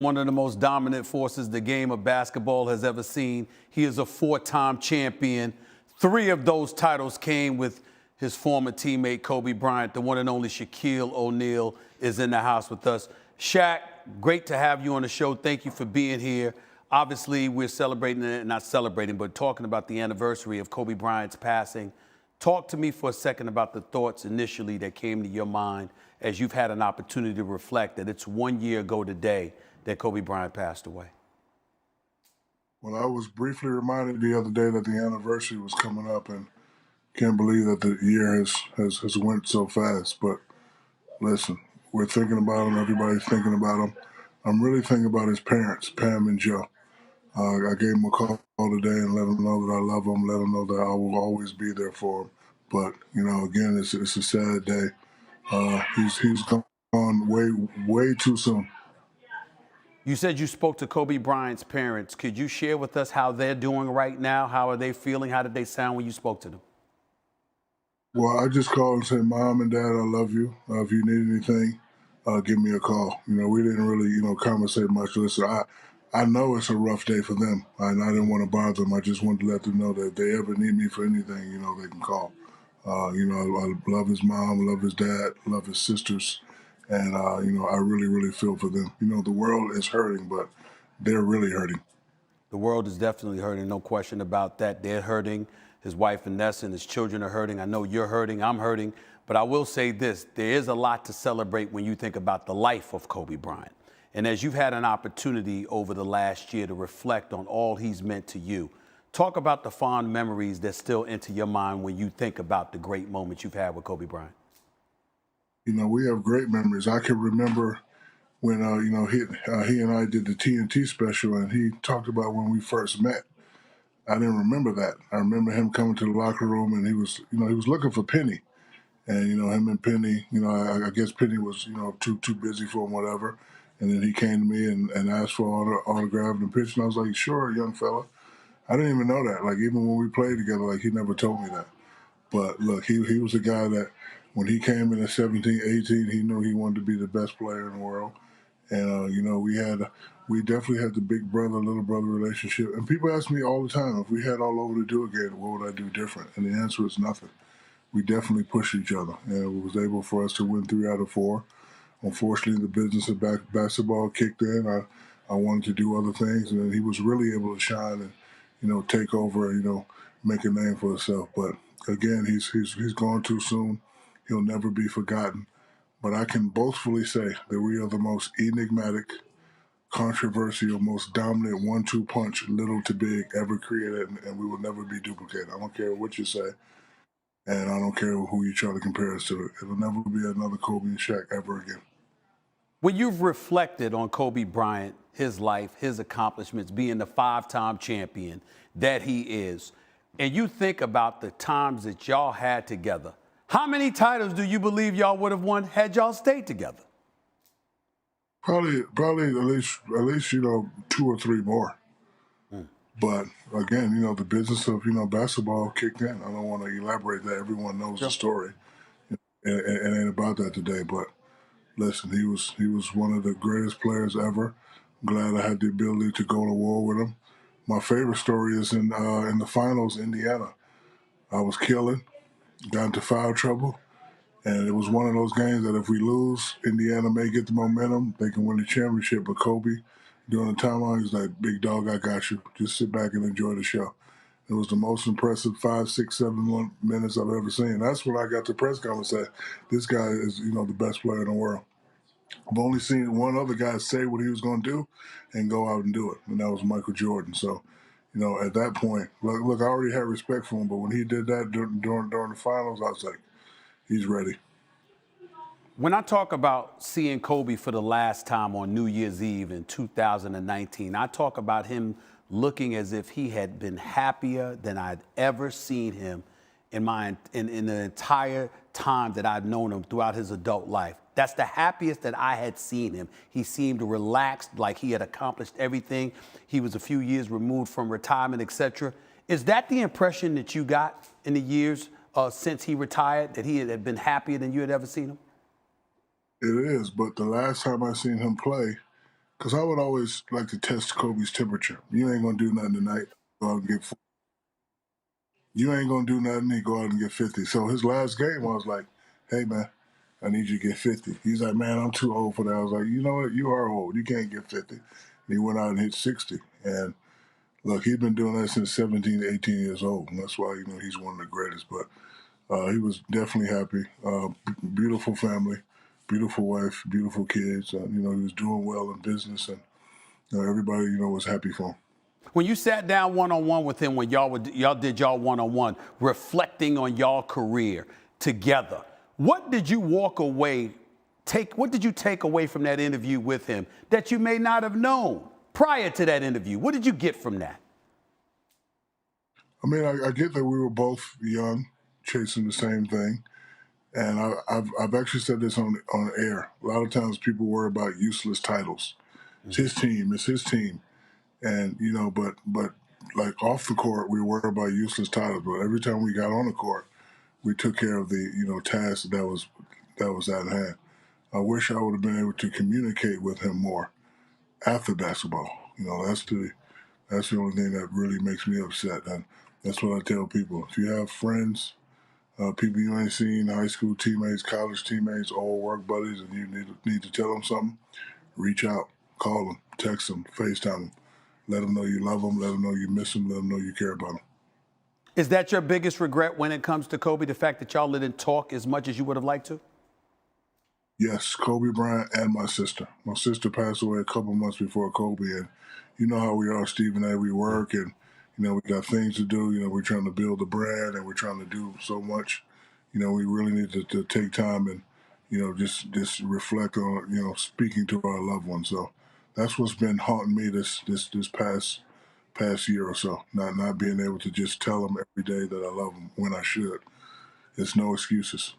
One of the most dominant forces the game of basketball has ever seen. He is a four-time champion. 3 of those titles came with his former teammate Kobe Bryant. The one and only Shaquille O'Neal is in the house with us. Shaq, great to have you on the show. Thank you for being here. Obviously, we're celebrating, not celebrating, but talking about the anniversary of Kobe Bryant's passing. Talk to me for a second about the thoughts initially that came to your mind as you've had an opportunity to reflect that it's 1 year ago today that Kobe Bryant passed away. Well, I was briefly reminded the other day that the anniversary was coming up, and can't believe that the year has went so fast. But listen, we're thinking about him. Everybody's thinking about him. I'm really thinking about his parents, Pam and Joe. I gave him a call today and let him know that I love him, let him know that I will always be there for him. But again, it's a sad day. He's gone way too soon. You said you spoke to Kobe Bryant's parents. Could you share with us how they're doing right now? How are they feeling? How did they sound when you spoke to them? Well, I just called and said, Mom and Dad, I love you. If you need anything, give me a call. We didn't really, conversate much. Listen, I know it's a rough day for them, and I didn't want to bother them. I just wanted to let them know that if they ever need me for anything, they can call. I love his mom, love his dad, love his sisters, and, I really, really feel for them. The world is hurting, but they're really hurting. The world is definitely hurting, no question about that. They're hurting. His wife, Vanessa, and his children are hurting. I know you're hurting. I'm hurting. But I will say this, there is a lot to celebrate when you think about the life of Kobe Bryant. And as you've had an opportunity over the last year to reflect on all he's meant to you, talk about the fond memories that still enter your mind when you think about the great moments you've had with Kobe Bryant. We have great memories. I can remember when he and I did the TNT special, and he talked about when we first met. I didn't remember that. I remember him coming to the locker room, and he was looking for Penny, and him and Penny, I guess Penny was too busy for him, whatever. And then he came to me and asked for autograph and a picture, and I was like, sure, young fella. I didn't even know that. Like, even when we played together, like, he never told me that. But look, he was a guy that when he came in at 17, 18, he knew he wanted to be the best player in the world. And we definitely had the big brother, little brother relationship. And people ask me all the time, if we had all over to do again, what would I do different? And the answer is nothing. We definitely pushed each other, and it was able for us to win 3 out of 4. Unfortunately, the business of basketball kicked in. I wanted to do other things, and then he was really able to shine and take over, make a name for himself. But again, he's gone too soon. He'll never be forgotten. But I can boastfully say that we are the most enigmatic, controversial, most dominant 1-2 punch, little to big, ever created, and we will never be duplicated. I don't care what you say, and I don't care who you try to compare us to. It'll never be another Kobe and Shaq ever again. When you've reflected on Kobe Bryant, his life, his accomplishments, being the 5-time champion that he is, and you think about the times that y'all had together, how many titles do you believe y'all would have won had y'all stayed together? Probably at least 2 or 3 more. But again, the business of basketball kicked in. I don't want to elaborate that. Everyone knows the story. It ain't about that today. But listen, he was one of the greatest players ever. I'm glad I had the ability to go to war with him. My favorite story is in the finals, Indiana. I was killing, got into foul trouble, and it was one of those games that if we lose, Indiana may get the momentum. They can win the championship. But Kobe, during the timeout, he's like, "Big dog, I got you. Just sit back and enjoy the show." It was the most impressive 5, 6, 7 minutes I've ever seen. That's when I got to press conference and said, "This guy is, the best player in the world." I've only seen one other guy say what he was going to do and go out and do it, and that was Michael Jordan. So, at that point, look, I already had respect for him, but when he did that during the finals, I was like, he's ready. When I talk about seeing Kobe for the last time on New Year's Eve in 2019, I talk about him looking as if he had been happier than I'd ever seen him in the entire time that I've known him throughout his adult life. That's the happiest that I had seen him. He seemed relaxed, like he had accomplished everything. He was a few years removed from retirement, etc. Is that the impression that you got in the years since he retired, that he had been happier than you had ever seen him? It is, but the last time I seen him play, Because I would always like to test Kobe's temperature. You ain't gonna do nothing tonight. Go out and get. You ain't gonna do nothing. He go out and get 50. So his last game, I was like, "Hey man, I need you to get 50." He's like, "Man, I'm too old for that." I was like, "You know what? You are old. You can't get 50." And he went out and hit 60. And look, he's been doing that since 17, 18 years old. And that's why he's one of the greatest. But he was definitely happy. Beautiful family, beautiful wife, beautiful kids. He was doing well in business, and everybody was happy for him. When you sat down one-on-one with him, when y'all did y'all one-on-one, reflecting on y'all career together, what did you what did you take away from that interview with him that you may not have known prior to that interview? What did you get from that? I mean, I get that we were both young, chasing the same thing. And I've actually said this on air. A lot of times people worry about useless titles. It's his team. It's his team. And but like off the court, we worry about useless titles. But every time we got on the court, we took care of the task that was at hand. I wish I would have been able to communicate with him more after basketball. That's the only thing that really makes me upset. And that's what I tell people: if you have friends, people you ain't seen, high school teammates, college teammates, old work buddies, and you need to tell them something, reach out, call them, text them, FaceTime them. Let them know you love them. Let them know you miss them. Let them know you care about them. Is that your biggest regret when it comes to Kobe, the fact that y'all didn't talk as much as you would have liked to? Yes, Kobe Bryant and my sister. My sister passed away a couple months before Kobe, and you know how we are, Stephen. And we work, and we got things to do. We're trying to build the brand, and we're trying to do so much. We really need to take time and just reflect on speaking to our loved ones. So that's what's been haunting me this past year or so. Not being able to just tell them every day that I love them when I should. It's no excuses.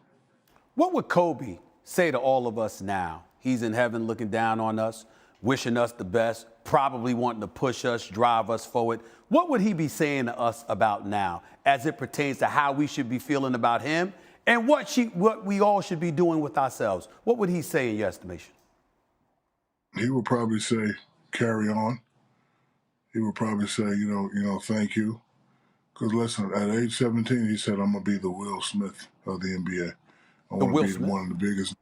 What would Kobe say to all of us now? He's in heaven looking down on us, wishing us the best, probably wanting to push us, drive us forward. What would he be saying to us about now as it pertains to how we should be feeling about him and what we all should be doing with ourselves? What would he say in your estimation? He would probably say, carry on. He would probably say, thank you. Because listen, at age 17, he said, I'm going to be the Will Smith of the NBA. I want to be one of the biggest.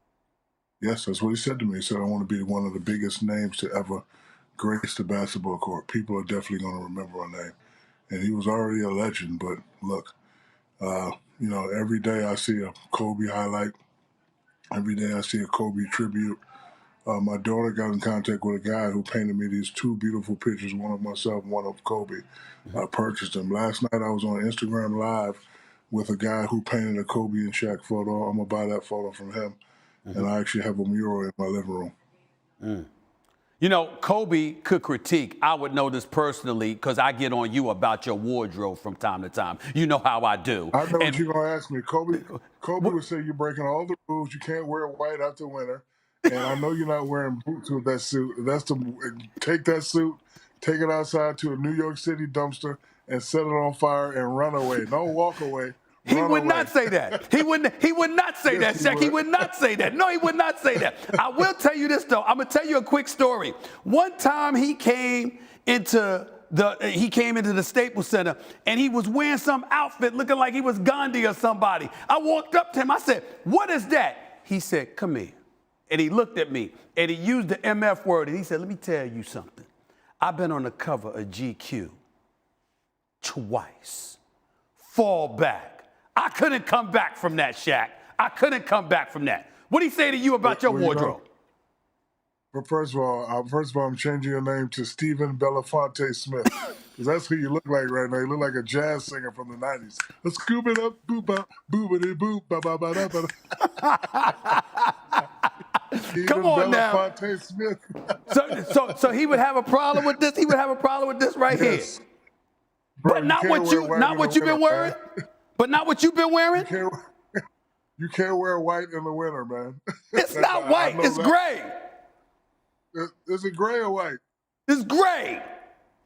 Yes, that's what he said to me. He said, I want to be one of the biggest names to ever grace the basketball court. People are definitely going to remember our name. And he was already a legend. But look, every day I see a Kobe highlight. Every day I see a Kobe tribute. My daughter got in contact with a guy who painted me these two beautiful pictures, one of myself, one of Kobe. I purchased them. Last night I was on Instagram Live with a guy who painted a Kobe and SHAQ photo. I'm going to buy that photo from him. And I actually have a mural in my living room. Kobe could critique. I would know this personally because I get on you about your wardrobe from time to time. You know how I do. I know what you're going to ask me. Kobe would say you're breaking all the rules. You can't wear white after winter. And I know you're not wearing boots with that suit. Take that suit, take it outside to a New York City dumpster, and set it on fire and run away. Don't walk away. He would not say that. He would not say that, SHAQ. He would not say that. No, he would not say that. I will tell you this, though. I'm going to tell you a quick story. One time he came into the Staples Center, and he was wearing some outfit looking like he was Gandhi or somebody. I walked up to him. I said, what is that? He said, come here. And he looked at me, and he used the MF word, and he said, let me tell you something. I've been on the cover of GQ twice. Fall back. I couldn't come back from that, SHAQ. I couldn't come back from that. What did he say to you about your wardrobe? But first of all, I'm changing your name to Stephen Belafonte Smith. Because that's who you look like right now. You look like a jazz singer from the 90s. Let's scoop it up, boop, boopity boop, ba ba ba da ba. Come on now. Smith. so he would have a problem with this. He would have a problem with this right here. Bro, but not what you've been wearing. But not what you've been wearing. You can't wear white in the winter, man. It's not white. It's gray. Is it gray or white? It's gray.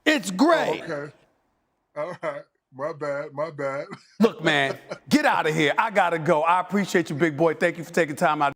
It's gray. Oh, okay. All right. My bad. Look, man, get out of here. I gotta go. I appreciate you, big boy. Thank you for taking time out.